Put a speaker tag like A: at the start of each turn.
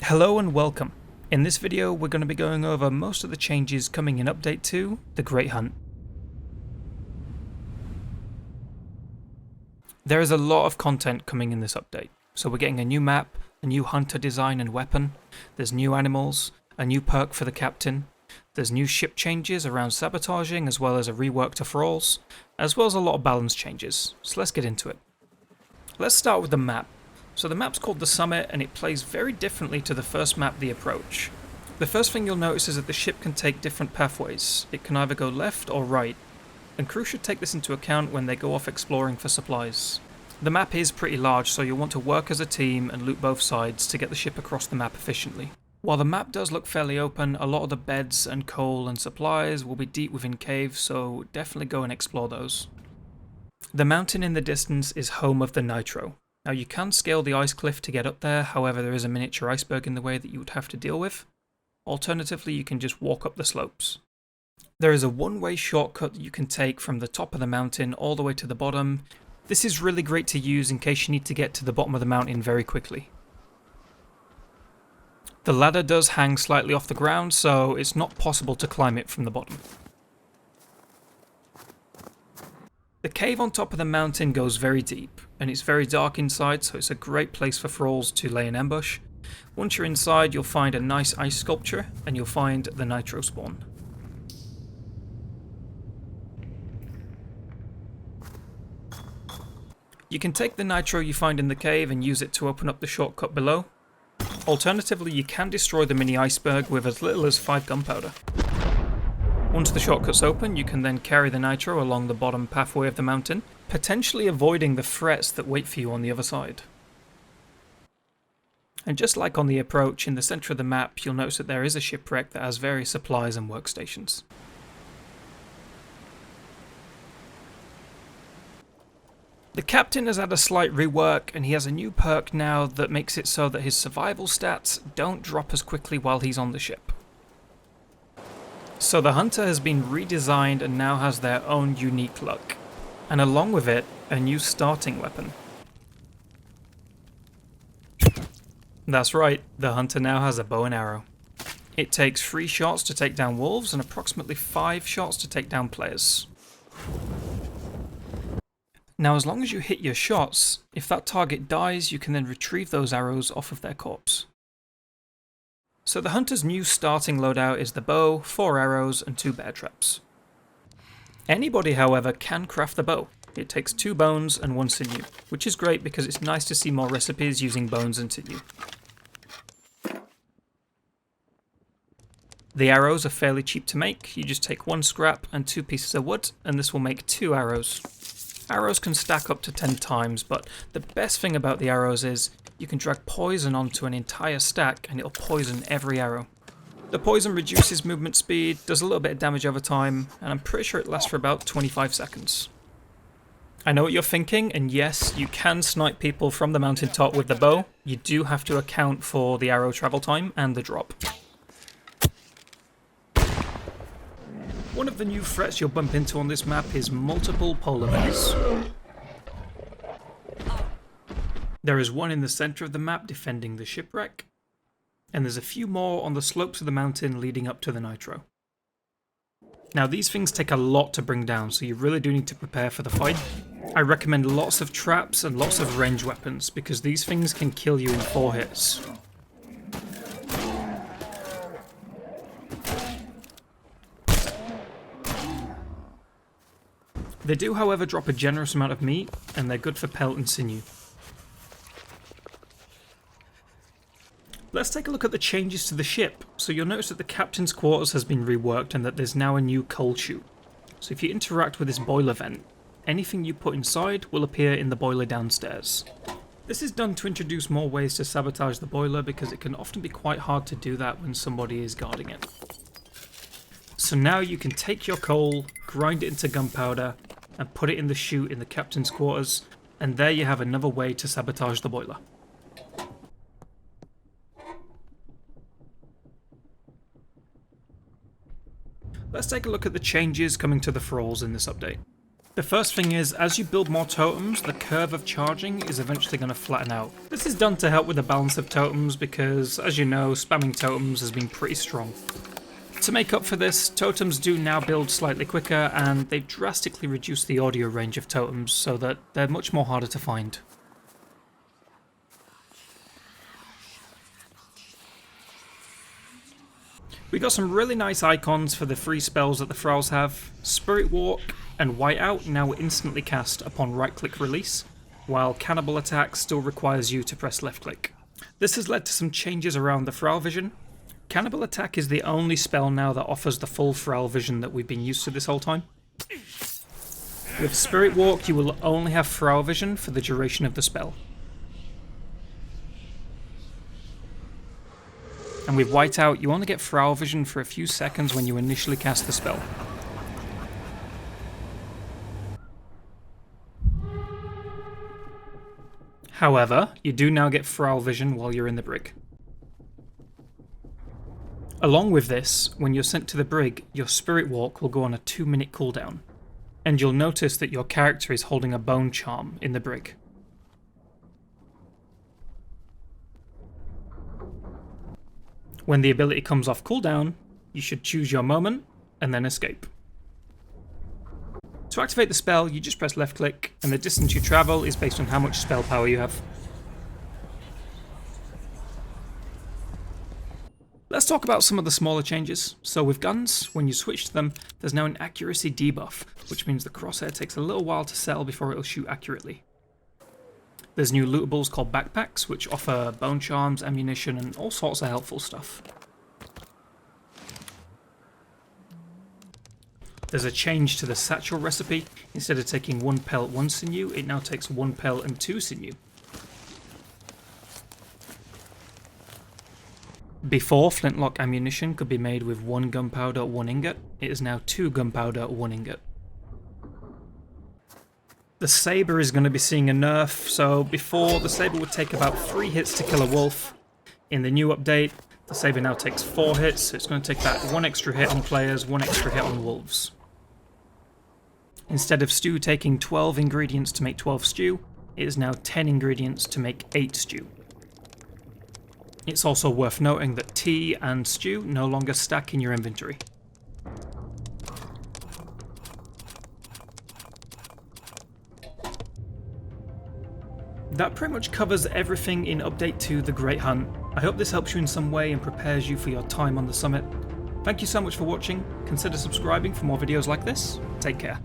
A: Hello and welcome. In this video we're going to be going over most of the changes coming in Update 2, The Great Hunt. There is a lot of content coming in this update, so we're getting a new map, a new hunter design and weapon, there's new animals, a new perk for the captain, there's new ship changes around sabotaging as well as a rework to Thralls, as well as a lot of balance changes, so let's get into it. Let's start with the map. So the map's called the Summit and it plays very differently to the first map, the Approach. The first thing you'll notice is that the ship can take different pathways. It can either go left or right, and crew should take this into account when they go off exploring for supplies. The map is pretty large, so you'll want to work as a team and loot both sides to get the ship across the map efficiently. While the map does look fairly open, a lot of the beds and coal and supplies will be deep within caves, so definitely go and explore those. The mountain in the distance is home of the Nitro. Now you can scale the ice cliff to get up there, however there is a miniature iceberg in the way that you would have to deal with. Alternatively, you can just walk up the slopes. There is a one-way shortcut that you can take from the top of the mountain all the way to the bottom. This is really great to use in case you need to get to the bottom of the mountain very quickly. The ladder does hang slightly off the ground, so it's not possible to climb it from the bottom. The cave on top of the mountain goes very deep, and it's very dark inside, so it's a great place for Thralls to lay an ambush. Once you're inside, you'll find a nice ice sculpture, and you'll find the Nitro Spawn. You can take the Nitro you find in the cave and use it to open up the shortcut below. Alternatively, you can destroy the mini iceberg with as little as 5 gunpowder. Once the shortcut's open, you can then carry the Nitro along the bottom pathway of the mountain, potentially avoiding the threats that wait for you on the other side. And just like on the Approach, in the centre of the map, you'll notice that there is a shipwreck that has various supplies and workstations. The captain has had a slight rework, and he has a new perk now that makes it so that his survival stats don't drop as quickly while he's on the ship. So the Hunter has been redesigned and now has their own unique look, and along with it, a new starting weapon. That's right, the Hunter now has a bow and arrow. It takes 3 shots to take down wolves and approximately 5 shots to take down players. Now as long as you hit your shots, if that target dies you can then retrieve those arrows off of their corpse. So the Hunter's new starting loadout is the bow, 4 arrows and 2 bear traps. Anybody however can craft the bow. It takes 2 bones and 1 sinew, which is great because it's nice to see more recipes using bones and sinew. The arrows are fairly cheap to make. You just take 1 scrap and 2 pieces of wood and this will make 2 arrows. Arrows can stack up to 10 times, but the best thing about the arrows is you can drag poison onto an entire stack and it'll poison every arrow. The poison reduces movement speed, does a little bit of damage over time, and I'm pretty sure it lasts for about 25 seconds. I know what you're thinking, and yes, you can snipe people from the mountaintop with the bow. You do have to account for the arrow travel time and the drop. One of the new threats you'll bump into on this map is multiple polar bears. There is one in the centre of the map defending the shipwreck, and there's a few more on the slopes of the mountain leading up to the Nitro. Now these things take a lot to bring down, so you really do need to prepare for the fight. I recommend lots of traps and lots of range weapons, because these things can kill you in 4 hits. They do however drop a generous amount of meat, and they're good for pelt and sinew. Let's take a look at the changes to the ship. So you'll notice that the captain's quarters has been reworked and that there's now a new coal chute. So if you interact with this boiler vent, anything you put inside will appear in the boiler downstairs. This is done to introduce more ways to sabotage the boiler because it can often be quite hard to do that when somebody is guarding it. So now you can take your coal, grind it into gunpowder, and put it in the chute in the captain's quarters, and there you have another way to sabotage the boiler. Let's take a look at the changes coming to the Thralls in this update. The first thing is, as you build more totems, the curve of charging is eventually going to flatten out. This is done to help with the balance of totems because, as you know, spamming totems has been pretty strong. To make up for this, totems do now build slightly quicker, and they drastically reduce the audio range of totems so that they're much more harder to find. We got some really nice icons for the free spells that the Thralls have. Spirit Walk and Whiteout now instantly cast upon right-click release, while Cannibal Attack still requires you to press left-click. This has led to some changes around the Thrall vision. Cannibal Attack is the only spell now that offers the full Thrall vision that we've been used to this whole time. With Spirit Walk, you will only have Thrall vision for the duration of the spell. And with Whiteout, you only get Thrall vision for a few seconds when you initially cast the spell. However, you do now get Thrall vision while you're in the brig. Along with this, when you're sent to the brig, your Spirit Walk will go on a 2-minute cooldown, and you'll notice that your character is holding a bone charm in the brig. When the ability comes off cooldown, you should choose your moment and then escape. To activate the spell, you just press left click, and the distance you travel is based on how much spell power you have. Let's talk about some of the smaller changes. So with guns, when you switch to them, there's now an accuracy debuff, which means the crosshair takes a little while to sell before it'll shoot accurately. There's new lootables called backpacks, which offer bone charms, ammunition, and all sorts of helpful stuff. There's a change to the satchel recipe. Instead of taking 1 pelt, 1 sinew, it now takes 1 pelt and 2 sinew. Before, flintlock ammunition could be made with 1 gunpowder, 1 ingot. It is now 2 gunpowder, 1 ingot. The saber is going to be seeing a nerf, so before the saber would take about 3 hits to kill a wolf. In the new update, the saber now takes 4 hits, so it's going to take that 1 extra hit on players, 1 extra hit on wolves. Instead of stew taking 12 ingredients to make 12 stew, it is now 10 ingredients to make 8 stew. It's also worth noting that tea and stew no longer stack in your inventory. That pretty much covers everything in Update 2 The Great Hunt. I hope this helps you in some way and prepares you for your time on the summit. Thank you so much for watching. Consider subscribing for more videos like this. Take care.